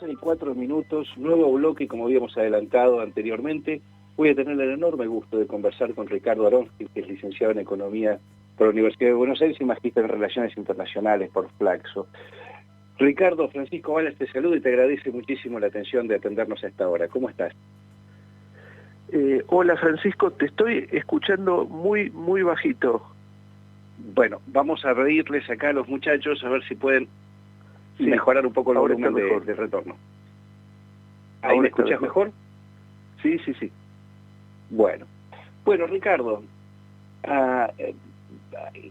12:04, nuevo bloque, como habíamos adelantado anteriormente. Voy a tener el enorme gusto de conversar con Ricardo Aronski, que es licenciado en Economía por la Universidad de Buenos Aires y magíster en Relaciones Internacionales por Flaxo. Ricardo, Francisco Valas te saluda y te agradece muchísimo la atención de atendernos a esta hora. ¿Cómo estás? Hola Francisco, te estoy escuchando muy bajito. Bueno, vamos a reírles acá a los muchachos a ver si pueden mejorar un poco el volumen de retorno. ¿Ahí me escuchas mejor? Sí. Bueno, Ricardo,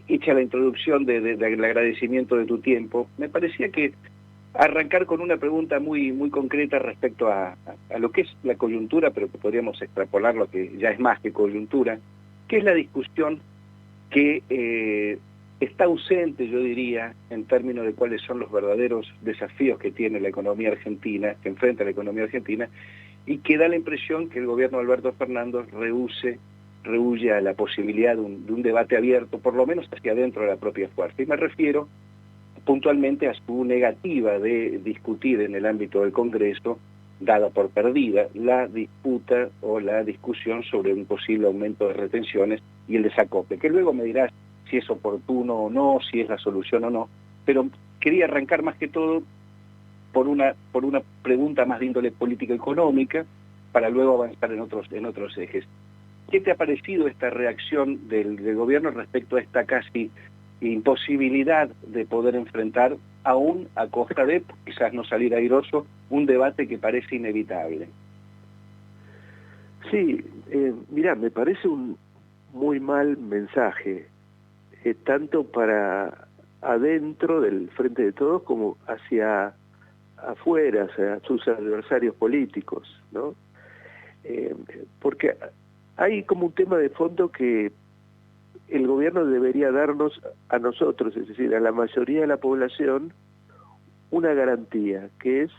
hecha la introducción del agradecimiento de tu tiempo, me parecía que arrancar con una pregunta muy concreta respecto a lo que es la coyuntura, pero que podríamos extrapolar lo que ya es más que coyuntura, que es la discusión que está ausente, yo diría, en términos de cuáles son los verdaderos desafíos que tiene la economía argentina, que enfrenta la economía argentina, y que da la impresión que el gobierno de Alberto Fernández rehúye a la posibilidad de un debate abierto, por lo menos hacia adentro de la propia fuerza. Y me refiero puntualmente a su negativa de discutir en el ámbito del Congreso, dada por perdida, la disputa o la discusión sobre un posible aumento de retenciones y el desacople, que luego me dirás si es oportuno o no, si es la solución o no, pero quería arrancar más que todo por una pregunta más de índole política-económica, para luego avanzar en otros ejes. ¿Qué te ha parecido esta reacción del gobierno respecto a esta casi imposibilidad de poder enfrentar, aún a costa de, quizás no salir airoso, un debate que parece inevitable? Sí, mirá, me parece un muy mal mensaje, tanto para adentro del Frente de Todos como hacia afuera, hacia sus adversarios políticos, ¿no? Porque hay como un tema de fondo que el gobierno debería darnos a nosotros, es decir, a la mayoría de la población, una garantía, que es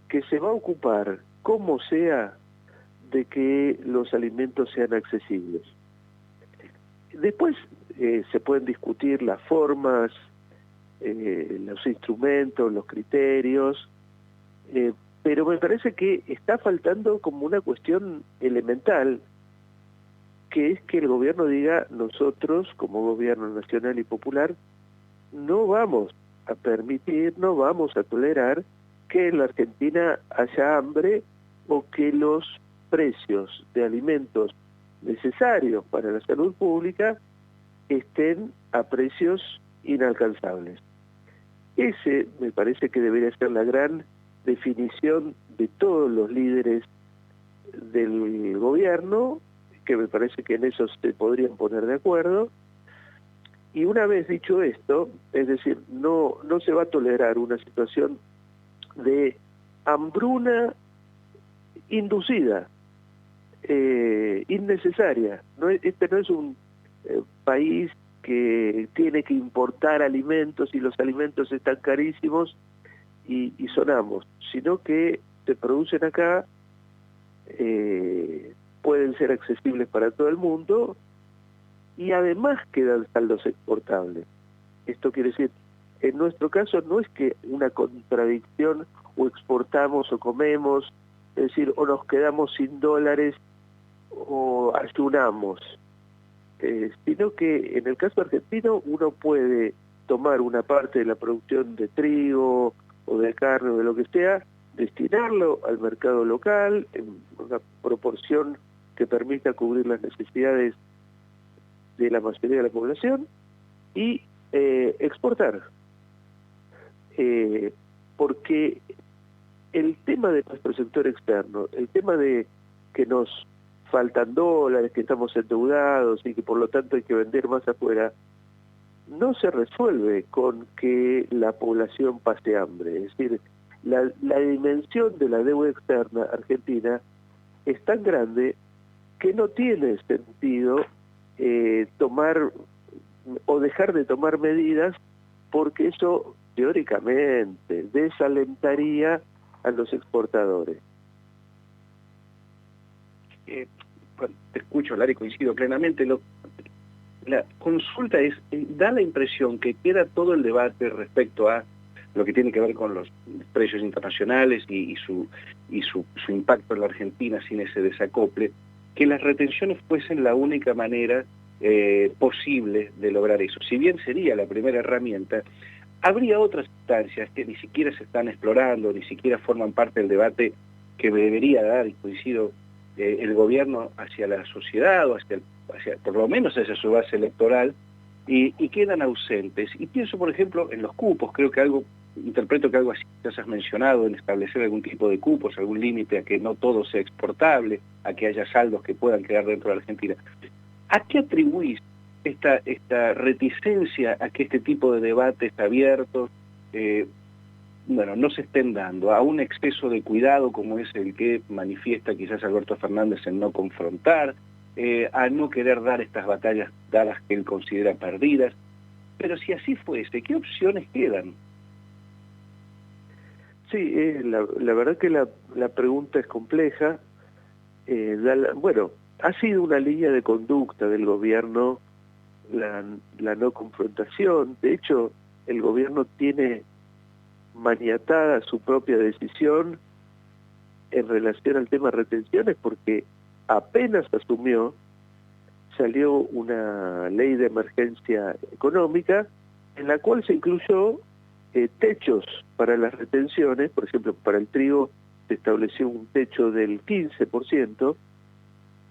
que se va a ocupar, como sea, de que los alimentos sean accesibles. Después se pueden discutir las formas, los instrumentos, los criterios, pero me parece que está faltando como una cuestión elemental, que es que el gobierno diga: nosotros, como gobierno nacional y popular, no vamos a permitir, no vamos a tolerar que en la Argentina haya hambre o que los precios de alimentos necesarios para la salud pública estén a precios inalcanzables. Ese me parece que debería ser la gran definición de todos los líderes del gobierno, que me parece que en eso se podrían poner de acuerdo. Y una vez dicho esto, es decir, no se va a tolerar una situación de hambruna inducida, innecesaria. Este no es un país que tiene que importar alimentos y los alimentos están carísimos y sonamos, sino que se producen acá, pueden ser accesibles para todo el mundo y además quedan saldos exportables. Esto quiere decir, en nuestro caso no es que una contradicción, o exportamos o comemos, es decir, o nos quedamos sin dólares o ayunamos, sino que en el caso argentino uno puede tomar una parte de la producción de trigo o de carne o de lo que sea, destinarlo al mercado local en una proporción que permita cubrir las necesidades de la mayoría de la población y exportar. Porque el tema de nuestro sector externo, el tema de que nos faltan dólares, que estamos endeudados y que por lo tanto hay que vender más afuera, no se resuelve con que la población pase hambre. Es decir, la dimensión de la deuda externa argentina es tan grande que no tiene sentido tomar o dejar de tomar medidas, porque eso teóricamente desalentaría a los exportadores. Te escucho, Lari, coincido plenamente. La consulta da la impresión que queda todo el debate respecto a lo que tiene que ver con los precios internacionales y su impacto en la Argentina sin ese desacople, que las retenciones fuesen la única manera posible de lograr eso. Si bien sería la primera herramienta, habría otras instancias que ni siquiera se están explorando, ni siquiera forman parte del debate que debería dar, y coincido, el gobierno hacia la sociedad o hacia por lo menos hacia su base electoral, y quedan ausentes. Y pienso, por ejemplo, en los cupos. Creo que interpreto que algo así que has mencionado, en establecer algún tipo de cupos, algún límite a que no todo sea exportable, a que haya saldos que puedan quedar dentro de la Argentina. ¿A qué atribuís esta reticencia a que este tipo de debates abiertos no se estén dando? ¿A un exceso de cuidado como es el que manifiesta quizás Alberto Fernández en no confrontar, a no querer dar estas batallas dadas que él considera perdidas? Pero si así fuese, ¿qué opciones quedan? Sí, la verdad que la pregunta es compleja. Bueno, ha sido una línea de conducta del gobierno la no confrontación. De hecho, el gobierno tiene maniatada su propia decisión en relación al tema retenciones, porque apenas asumió, salió una ley de emergencia económica en la cual se incluyó techos para las retenciones. Por ejemplo, para el trigo se estableció un techo del 15%.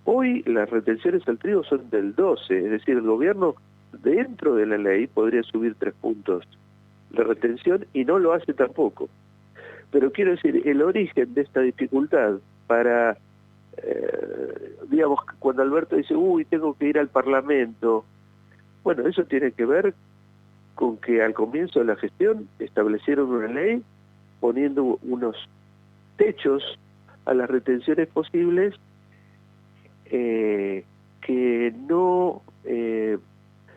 Hoy las retenciones al trigo son del 12%, es decir, el gobierno dentro de la ley podría subir 3 puntos de retención y no lo hace tampoco. Pero quiero decir, el origen de esta dificultad para, digamos, cuando Alberto dice, tengo que ir al Parlamento, bueno, eso tiene que ver con que al comienzo de la gestión establecieron una ley poniendo unos techos a las retenciones posibles que no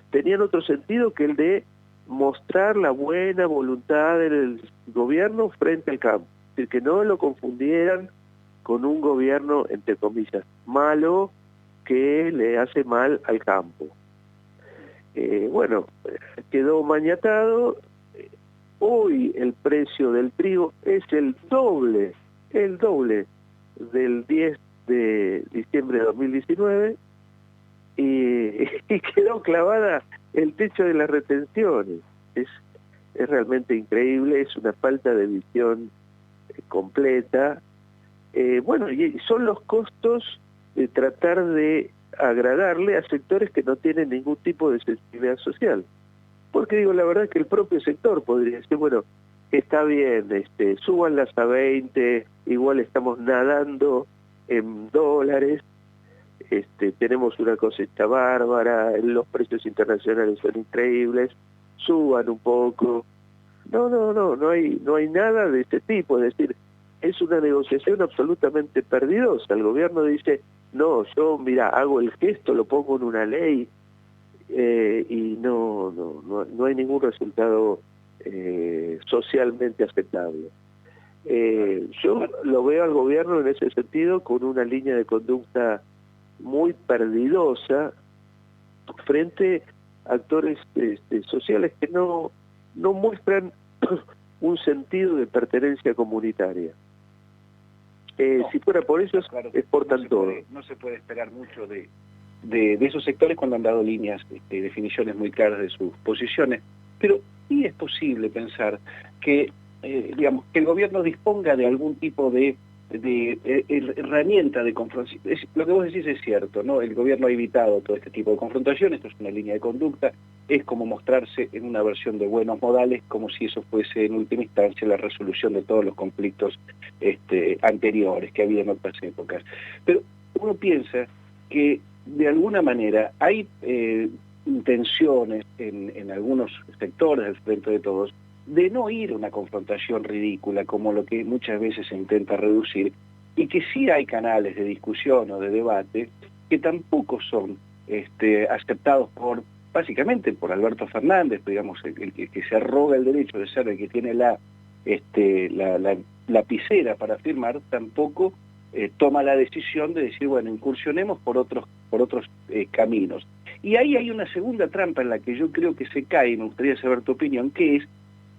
tenían otro sentido que el de mostrar la buena voluntad del gobierno frente al campo. Es decir, que no lo confundieran con un gobierno, entre comillas, malo que le hace mal al campo. Bueno, quedó maniatado. Hoy el precio del trigo es el doble del 10 de diciembre de 2019 y quedó clavada el techo de las retenciones. Es realmente increíble, es una falta de visión completa. Bueno, y son los costos de tratar de agradarle a sectores que no tienen ningún tipo de sensibilidad social. Porque digo, la verdad que el propio sector podría decir, bueno, está bien, súbanlas a 20, igual estamos nadando en dólares, tenemos una cosecha bárbara, los precios internacionales son increíbles, suban un poco. No hay nada de ese tipo. Es decir, es una negociación absolutamente perdidosa. El gobierno dice, no, yo, mira, hago el gesto, lo pongo en una ley, y no hay ningún resultado socialmente aceptable. Yo lo veo al gobierno en ese sentido con una línea de conducta muy perdidosa frente a actores sociales que no muestran un sentido de pertenencia comunitaria. Si fuera por eso, claro, exportan todo. No se puede esperar mucho de esos sectores cuando han dado líneas, definiciones muy claras de sus posiciones, pero sí es posible pensar que, digamos, que el gobierno disponga de algún tipo de herramienta de confrontación. Lo que vos decís es cierto, ¿no? El gobierno ha evitado todo este tipo de confrontación, esto es una línea de conducta, es como mostrarse en una versión de buenos modales, como si eso fuese en última instancia la resolución de todos los conflictos anteriores que había en otras épocas. Pero uno piensa que de alguna manera hay intenciones en algunos sectores del Frente de Todos de no ir a una confrontación ridícula como lo que muchas veces se intenta reducir, y que sí hay canales de discusión o de debate que tampoco son aceptados básicamente por Alberto Fernández, digamos, el que se arroga el derecho de ser el que tiene la lapicera para firmar, tampoco toma la decisión de decir, bueno, incursionemos por otros caminos. Y ahí hay una segunda trampa en la que yo creo que se cae, y me gustaría saber tu opinión, que es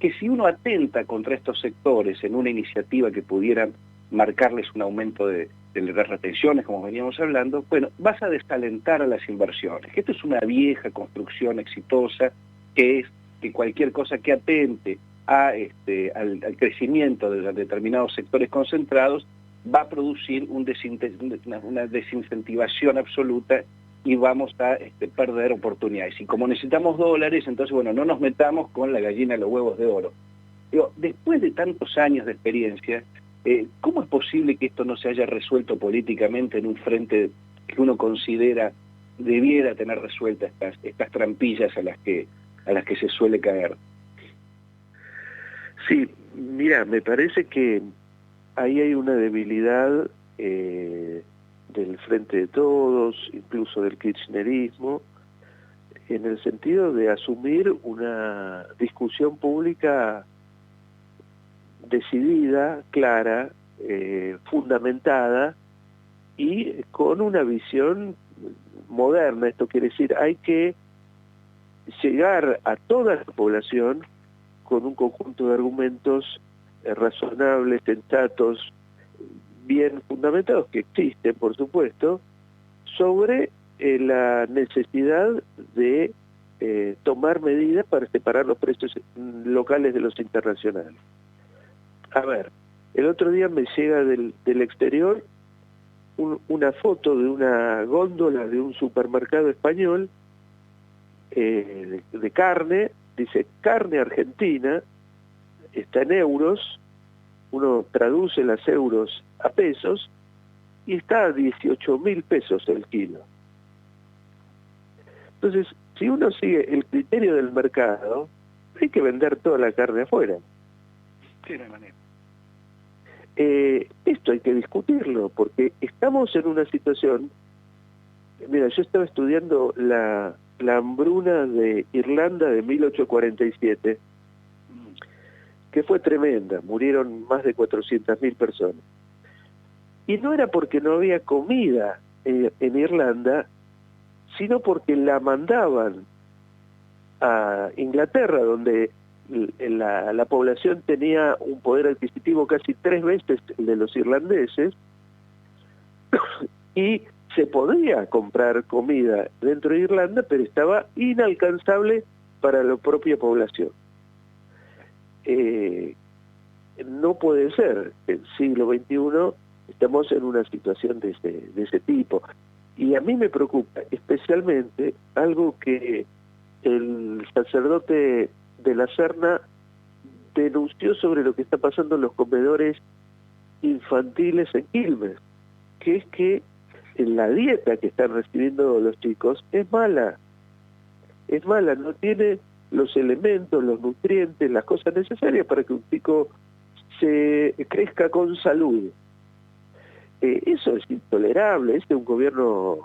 que si uno atenta contra estos sectores en una iniciativa que pudiera marcarles un aumento de retenciones, como veníamos hablando, bueno, vas a desalentar a las inversiones. Esto es una vieja construcción exitosa, que es que cualquier cosa que atente al crecimiento de determinados sectores concentrados va a producir una desincentivación absoluta y vamos a perder oportunidades. Y como necesitamos dólares, entonces, bueno, no nos metamos con la gallina de los huevos de oro. Digo, después de tantos años de experiencia, ¿cómo es posible que esto no se haya resuelto políticamente en un frente que uno considera debiera tener resueltas estas trampillas a las que se suele caer? Sí, mira, me parece que ahí hay una debilidad del Frente de Todos, incluso del kirchnerismo, en el sentido de asumir una discusión pública decidida, clara, fundamentada y con una visión moderna. Esto quiere decir, hay que llegar a toda la población con un conjunto de argumentos razonables, sensatos, bien fundamentados, que existen, por supuesto, sobre la necesidad de tomar medidas para separar los precios locales de los internacionales. A ver, el otro día me llega del exterior una foto de una góndola de un supermercado español de carne, dice carne argentina, está en euros, uno traduce las euros a pesos y está a 18.000 pesos el kilo. Entonces, si uno sigue el criterio del mercado, hay que vender toda la carne afuera. Sí, no hay manera. Esto hay que discutirlo, porque estamos en una situación... Mira, yo estaba estudiando la hambruna de Irlanda de 1847, que fue tremenda, murieron más de 400.000 personas. Y no era porque no había comida en Irlanda, sino porque la mandaban a Inglaterra, donde la población tenía un poder adquisitivo casi 3 veces el de los irlandeses, y se podía comprar comida dentro de Irlanda, pero estaba inalcanzable para la propia población. No puede ser, en el siglo XXI estamos en una situación de ese tipo. Y a mí me preocupa especialmente algo que el sacerdote de la Serna denunció sobre lo que está pasando en los comedores infantiles en Quilmes, que es que la dieta que están recibiendo los chicos es mala, no tiene los elementos, los nutrientes, las cosas necesarias para que un chico se crezca con salud. Eso es intolerable. Un gobierno,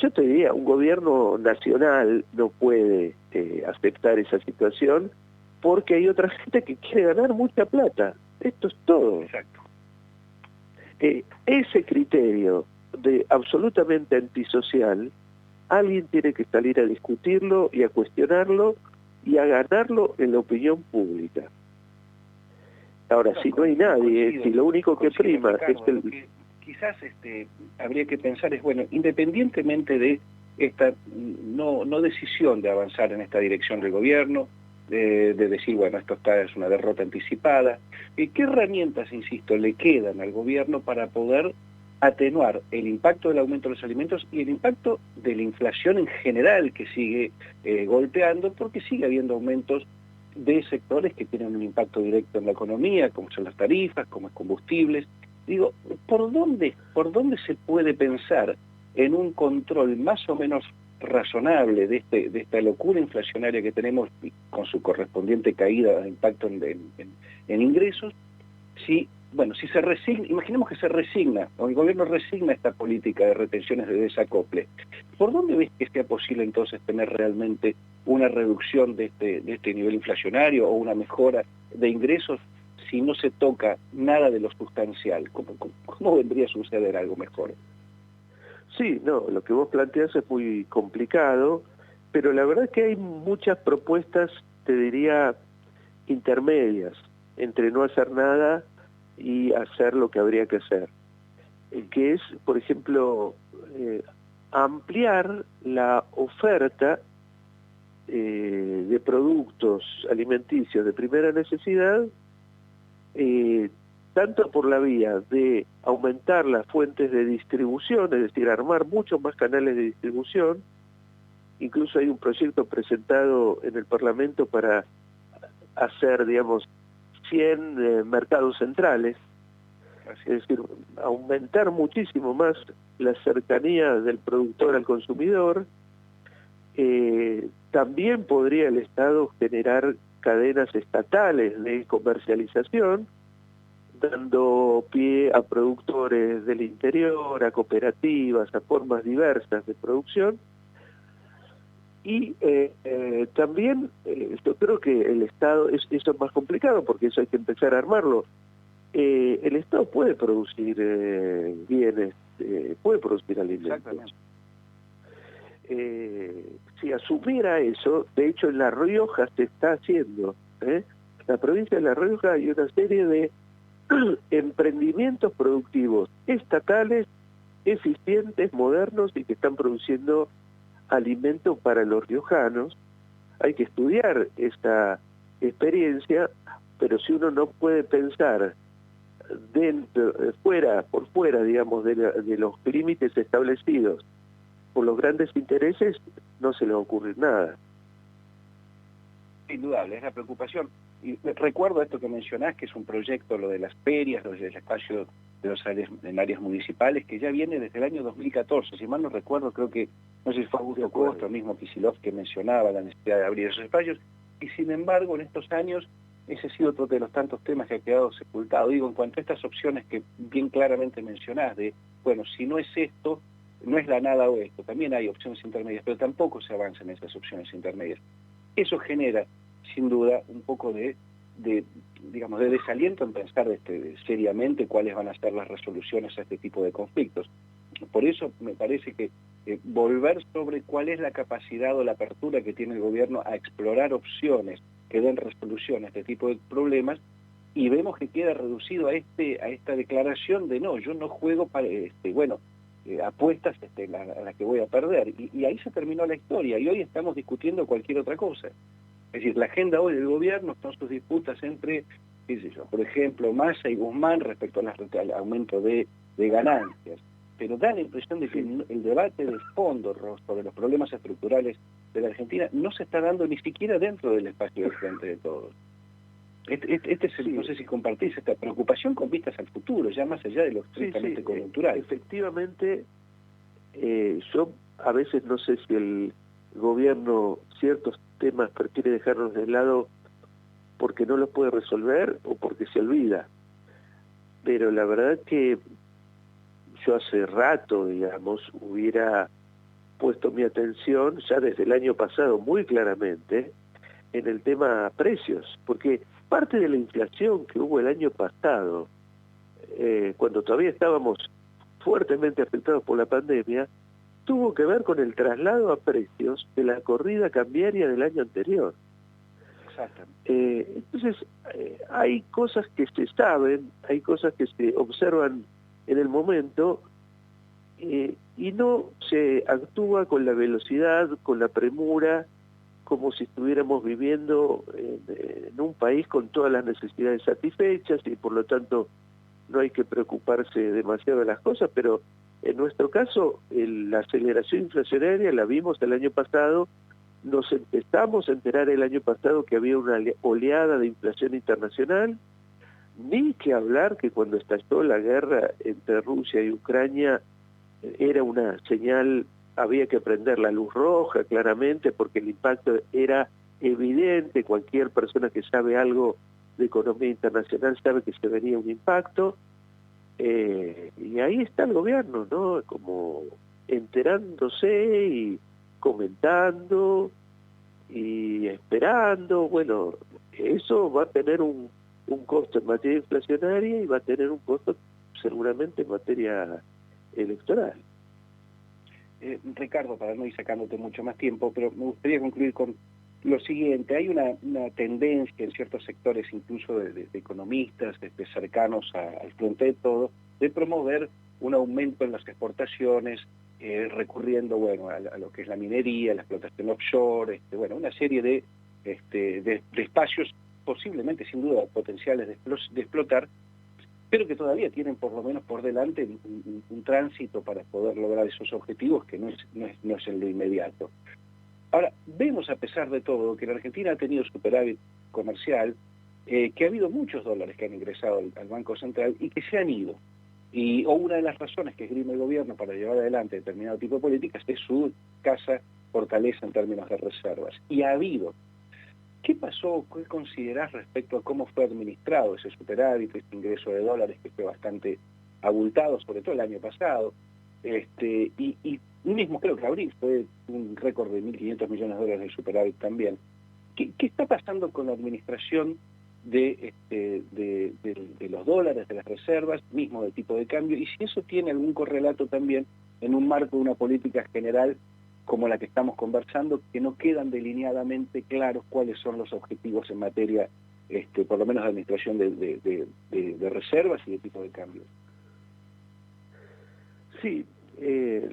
yo te diría, un gobierno nacional no puede aceptar esa situación, porque hay otra gente que quiere ganar mucha plata. Esto es todo. Exacto. Ese criterio de absolutamente antisocial, alguien tiene que salir a discutirlo y a cuestionarlo y a ganarlo en la opinión pública. Ahora, si no hay nadie, si lo único que prima, Ricardo, es que quizás habría que pensar es, bueno, independientemente de esta no decisión de avanzar en esta dirección del gobierno, de decir, bueno, esto es una derrota anticipada, ¿qué herramientas, insisto, le quedan al gobierno para poder atenuar el impacto del aumento de los alimentos y el impacto de la inflación en general que sigue golpeando, porque sigue habiendo aumentos de sectores que tienen un impacto directo en la economía, como son las tarifas, como es combustibles? Digo, ¿por dónde se puede pensar en un control más o menos razonable de esta locura inflacionaria que tenemos con su correspondiente caída de impacto en ingresos? Si se resigna, imaginemos que se resigna, o el gobierno resigna esta política de retenciones de desacople, ¿por dónde ves que sea posible entonces tener realmente una reducción de este nivel inflacionario o una mejora de ingresos si no se toca nada de lo sustancial? ¿Cómo vendría a suceder algo mejor? Sí, no, lo que vos planteás es muy complicado, pero la verdad es que hay muchas propuestas, te diría, intermedias entre no hacer nada y hacer lo que habría que hacer, que es, por ejemplo, ampliar la oferta de productos alimenticios de primera necesidad, tanto por la vía de aumentar las fuentes de distribución, es decir, armar muchos más canales de distribución. Incluso hay un proyecto presentado en el Parlamento para hacer, digamos, 100 mercados centrales, es decir, aumentar muchísimo más la cercanía del productor al consumidor. También podría el Estado generar cadenas estatales de comercialización, dando pie a productores del interior, a cooperativas, a formas diversas de producción. Y también yo creo que el Estado, eso es más complicado porque eso hay que empezar a armarlo. El Estado puede producir bienes, puede producir alimentos. Si asumiera eso, de hecho en La Rioja se está haciendo, la provincia de La Rioja hay una serie de emprendimientos productivos estatales, eficientes, modernos y que están produciendo alimentos para los riojanos. Hay que estudiar esta experiencia, pero si uno no puede pensar por fuera, digamos, de los límites establecidos por los grandes intereses, no se le va a ocurrir nada. Indudable, es la preocupación. Y recuerdo esto que mencionás, que es un proyecto, lo de las ferias, lo del espacio de los áreas, en áreas municipales, que ya viene desde el año 2014. Si mal no recuerdo, creo que, no sé si fue Augusto Costa, mismo Kicillof, que mencionaba la necesidad de abrir esos espacios. Y sin embargo, en estos años, ese ha sido otro de los tantos temas que ha quedado sepultado. Digo, en cuanto a estas opciones que bien claramente mencionás, de, bueno, si no es esto, no es la nada o esto, también hay opciones intermedias, pero tampoco se avanza en esas opciones intermedias. Eso genera, sin duda, un poco de desaliento en pensar seriamente cuáles van a ser las resoluciones a este tipo de conflictos. Por eso me parece que volver sobre cuál es la capacidad o la apertura que tiene el gobierno a explorar opciones que den resolución a este tipo de problemas, y vemos que queda reducido a esta declaración de no, yo no juego para apuestas a las que voy a perder, y ahí se terminó la historia, y hoy estamos discutiendo cualquier otra cosa. Es decir, la agenda hoy del gobierno son sus disputas entre, qué sé yo, por ejemplo, Massa y Guzmán respecto al aumento de ganancias, pero da la impresión de que el debate de fondo sobre los problemas estructurales de la Argentina no se está dando ni siquiera dentro del espacio del Frente de Todos. No sé si compartís esta preocupación con vistas al futuro, ya más allá de lo estrictamente coyuntural. Efectivamente, yo a veces no sé si el gobierno ciertos temas prefiere dejarlos de lado porque no los puede resolver o porque se olvida. Pero la verdad que yo hace rato, digamos, hubiera puesto mi atención ya desde el año pasado muy claramente en el tema precios, porque parte de la inflación que hubo el año pasado, cuando todavía estábamos fuertemente afectados por la pandemia, tuvo que ver con el traslado a precios de la corrida cambiaria del año anterior. Entonces, hay cosas que se saben, hay cosas que se observan en el momento, y no se actúa con la velocidad, con la premura, como si estuviéramos viviendo en un país con todas las necesidades satisfechas y por lo tanto no hay que preocuparse demasiado de las cosas, pero en nuestro caso la aceleración inflacionaria la vimos el año pasado, nos empezamos a enterar el año pasado que había una oleada de inflación internacional, ni que hablar que cuando estalló la guerra entre Rusia y Ucrania era una señal, había que prender la luz roja claramente porque el impacto era evidente, cualquier persona que sabe algo de economía internacional sabe que se venía un impacto, y ahí está el gobierno, ¿no? Como enterándose y comentando y esperando. Bueno, eso va a tener un costo en materia inflacionaria y va a tener un costo seguramente en materia electoral. Ricardo, para no ir sacándote mucho más tiempo, pero me gustaría concluir con lo siguiente, hay una tendencia en ciertos sectores, incluso de economistas cercanos al frente de todo, de promover un aumento en las exportaciones, recurriendo bueno a lo que es la minería, la explotación offshore, bueno, una serie de espacios posiblemente, sin duda, potenciales de explotar, pero que todavía tienen por lo menos por delante un tránsito para poder lograr esos objetivos que no es en lo inmediato. Ahora, vemos a pesar de todo que la Argentina ha tenido superávit comercial, que ha habido muchos dólares que han ingresado al Banco Central y que se han ido. O una de las razones que esgrime el gobierno para llevar adelante determinado tipo de políticas es su escasa fortaleza en términos de reservas. Y ha habido. ¿Qué pasó? ¿Qué considerás respecto a cómo fue administrado ese superávit, ese ingreso de dólares que fue bastante abultado, sobre todo el año pasado? Y mismo creo que abril fue un récord de 1.500 millones de dólares de superávit también. ¿Qué está pasando con la administración de los dólares, de las reservas, mismo del tipo de cambio? Y si eso tiene algún correlato también en un marco de una política general como la que estamos conversando, que no quedan delineadamente claros cuáles son los objetivos en materia, por lo menos de administración de reservas y de tipo de cambio. Sí,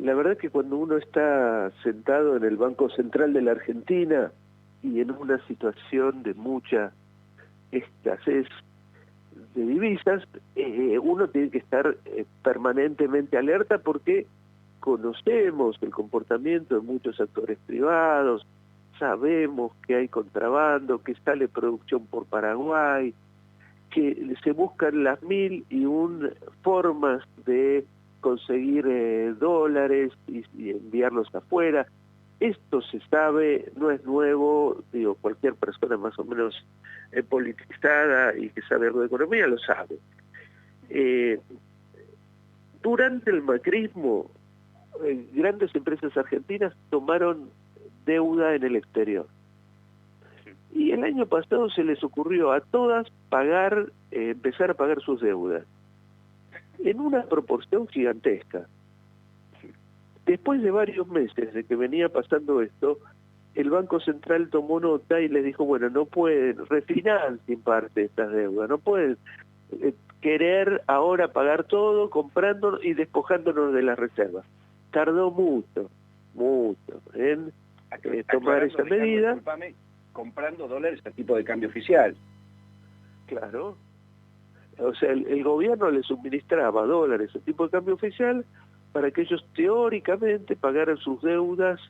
la verdad que cuando uno está sentado en el Banco Central de la Argentina y en una situación de mucha escasez de divisas, uno tiene que estar permanentemente alerta porque conocemos el comportamiento de muchos actores privados, sabemos que hay contrabando, que sale producción por Paraguay, que se buscan las 1001 formas de conseguir dólares y enviarlos afuera. Esto se sabe, no es nuevo, digo, cualquier persona más o menos politizada y que sabe algo de economía lo sabe. Durante el macrismo, grandes empresas argentinas tomaron deuda en el exterior. Y el año pasado se les ocurrió a todas empezar a pagar sus deudas, en una proporción gigantesca. Después de varios meses de que venía pasando esto, el Banco Central tomó nota y les dijo, bueno, no pueden, refinancien parte de estas deudas, no pueden querer ahora pagar todo comprando y despojándonos de las reservas. Tardó mucho en tomar esa medida. Disculpame, comprando dólares a tipo de cambio oficial. Claro. O sea, el gobierno le suministraba dólares a tipo de cambio oficial para que ellos teóricamente pagaran sus deudas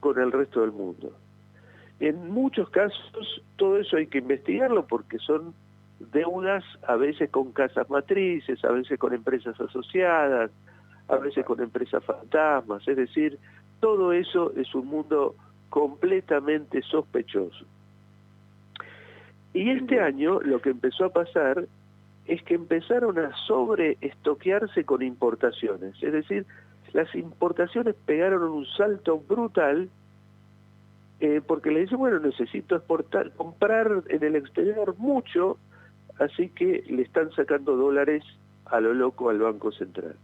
con el resto del mundo. En muchos casos todo eso hay que investigarlo porque son deudas a veces con casas matrices, a veces con empresas asociadas, a veces con empresas fantasmas, es decir, todo eso es un mundo completamente sospechoso. Y este año lo que empezó a pasar es que empezaron a sobreestoquearse con importaciones, es decir, las importaciones pegaron un salto brutal porque le dicen, bueno, necesito comprar en el exterior mucho, así que le están sacando dólares a lo loco al Banco Central.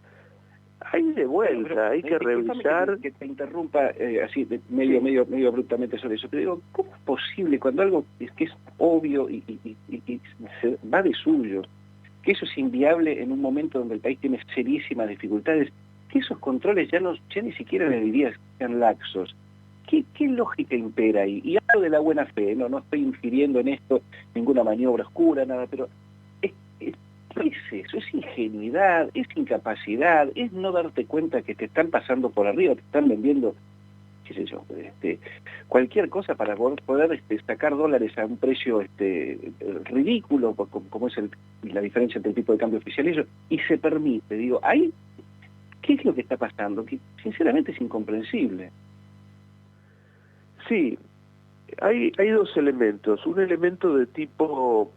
Hay de vuelta, hay que revisar... Que te interrumpa así, medio abruptamente sobre eso, pero digo, ¿cómo es posible cuando algo que es obvio y se va de suyo, que eso es inviable en un momento donde el país tiene serísimas dificultades, que esos controles ya ni siquiera le diría que sean laxos? ¿Qué lógica impera ahí? Y hablo de la buena fe, no estoy infiriendo en esto ninguna maniobra oscura, nada, pero ¿qué es eso? Es ingenuidad, es incapacidad, es no darte cuenta que te están pasando por arriba, te están vendiendo, qué sé yo, cualquier cosa para poder sacar dólares a un precio ridículo, como es la diferencia entre el tipo de cambio oficial y ello, y se permite. Digo, ahí, ¿qué es lo que está pasando? Que sinceramente es incomprensible. Sí, hay dos elementos. Un elemento de tipo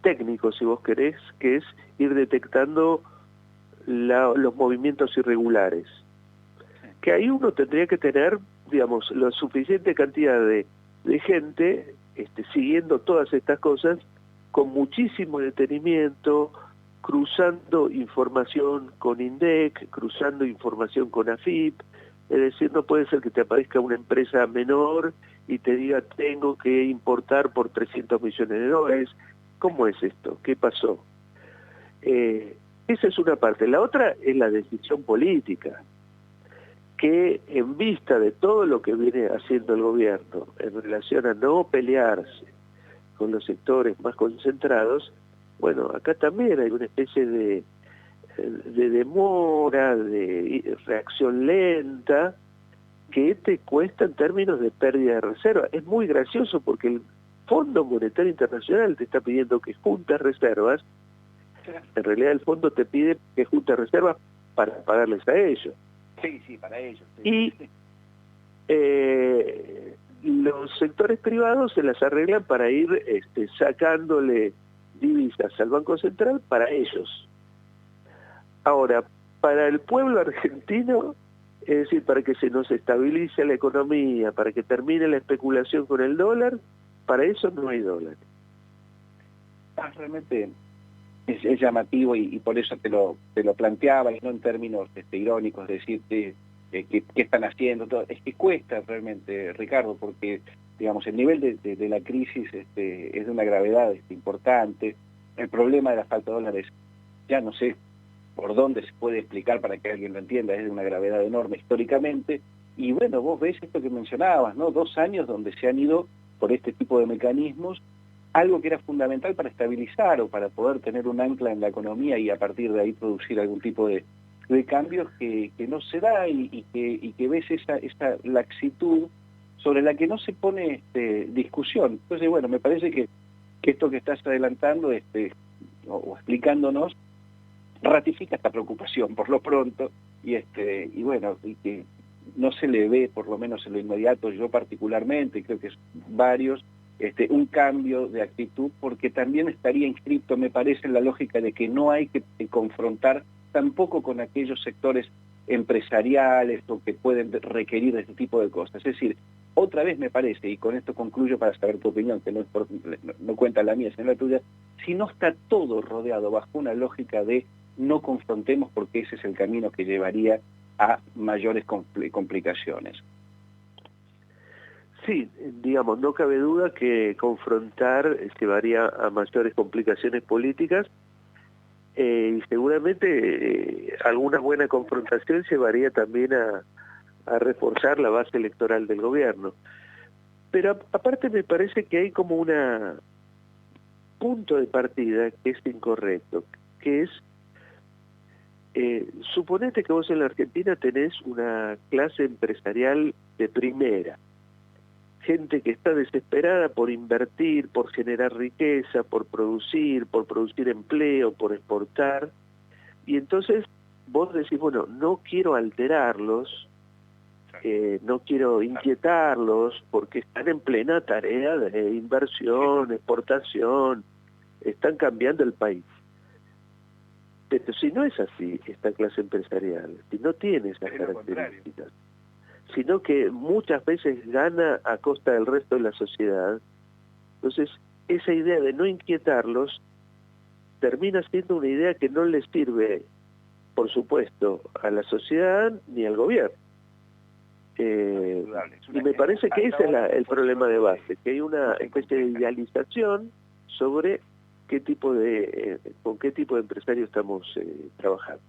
técnico, si vos querés, que es ir detectando los movimientos irregulares. Que ahí uno tendría que tener, digamos, la suficiente cantidad de gente siguiendo todas estas cosas con muchísimo detenimiento, cruzando información con INDEC, cruzando información con AFIP. Es decir, no puede ser que te aparezca una empresa menor y te diga tengo que importar por 300 millones de dólares. ¿Cómo es esto? ¿Qué pasó? Esa es una parte. La otra es la decisión política, que en vista de todo lo que viene haciendo el gobierno en relación a no pelearse con los sectores más concentrados, bueno, acá también hay una especie de demora, de reacción lenta, que te cuesta en términos de pérdida de reserva. Es muy gracioso porque el Fondo Monetario Internacional te está pidiendo que juntes reservas. En realidad el fondo te pide que juntes reservas para pagarles a ellos. Sí, para ellos. Sí. Y los sectores privados se las arreglan para ir sacándole divisas al Banco Central para ellos. Ahora, para el pueblo argentino, es decir, para que se nos estabilice la economía, para que termine la especulación con el dólar, para eso no hay dólar. Realmente es llamativo y por eso te lo planteaba, y no en términos irónicos, decirte qué están haciendo. Todo. Es que cuesta realmente, Ricardo, porque digamos el nivel de la crisis es de una gravedad importante. El problema de la falta de dólares, ya no sé por dónde se puede explicar para que alguien lo entienda, es de una gravedad enorme históricamente. Y bueno, vos ves esto que mencionabas, ¿no? 2 años donde se han ido por este tipo de mecanismos, algo que era fundamental para estabilizar o para poder tener un ancla en la economía y a partir de ahí producir algún tipo de cambios que no se da y que ves esa laxitud sobre la que no se pone discusión. Entonces, bueno, me parece que esto que estás adelantando o explicándonos ratifica esta preocupación por lo pronto y bueno, y que no se le ve, por lo menos en lo inmediato, yo particularmente, creo que es varios, un cambio de actitud, porque también estaría inscrito, me parece, en la lógica de que no hay que confrontar tampoco con aquellos sectores empresariales o que pueden requerir de este tipo de cosas. Es decir, otra vez me parece, y con esto concluyo para saber tu opinión, que no cuenta la mía, sino la tuya, si no está todo rodeado bajo una lógica de no confrontemos porque ese es el camino que llevaría a mayores complicaciones. Sí, digamos, no cabe duda que confrontar llevaría a mayores complicaciones políticas y seguramente alguna buena confrontación llevaría también a reforzar la base electoral del gobierno. Pero aparte me parece que hay como un punto de partida que es incorrecto, que es, suponete que vos en la Argentina tenés una clase empresarial de primera, gente que está desesperada por invertir, por generar riqueza, por producir empleo, por exportar, y entonces vos decís, bueno, no quiero alterarlos, no quiero inquietarlos, porque están en plena tarea de inversión, exportación, están cambiando el país. Pero si no es así esta clase empresarial, si no tiene esas características, sino que muchas veces gana a costa del resto de la sociedad, entonces esa idea de no inquietarlos termina siendo una idea que no les sirve, por supuesto, a la sociedad ni al gobierno. Y me parece que ese es el problema de base, que hay una especie de idealización sobre con qué tipo de empresario estamos trabajando.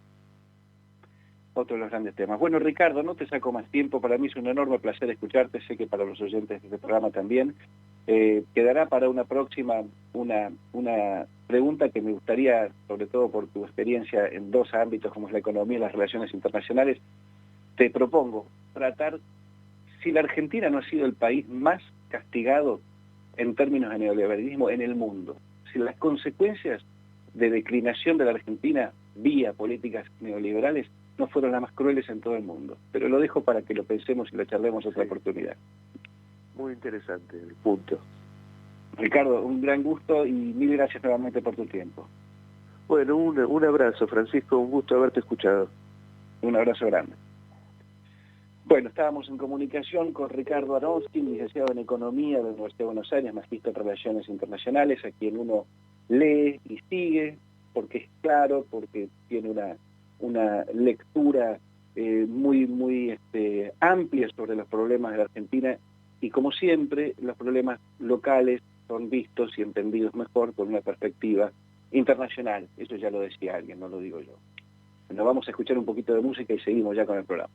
Otro de los grandes temas. Bueno, Ricardo, no te saco más tiempo, para mí es un enorme placer escucharte, sé que para los oyentes de este programa también. Quedará para una próxima una pregunta que me gustaría, sobre todo por tu experiencia en 2 ámbitos como es la economía y las relaciones internacionales, te propongo tratar si la Argentina no ha sido el país más castigado en términos de neoliberalismo en el mundo, si las consecuencias de declinación de la Argentina vía políticas neoliberales no fueron las más crueles en todo el mundo. Pero lo dejo para que lo pensemos y lo charlemos otra oportunidad. Muy interesante el punto. Ricardo, un gran gusto y mil gracias nuevamente por tu tiempo. Bueno, un abrazo, Francisco, un gusto haberte escuchado. Un abrazo grande. Bueno, estábamos en comunicación con Ricardo Aronski, licenciado en Economía de la Universidad de Buenos Aires, magíster en Relaciones Internacionales, a quien uno lee y sigue, porque es claro, porque tiene una lectura muy amplia sobre los problemas de la Argentina y como siempre, los problemas locales son vistos y entendidos mejor con una perspectiva internacional. Eso ya lo decía alguien, no lo digo yo. Nos vamos a escuchar un poquito de música y seguimos ya con el programa.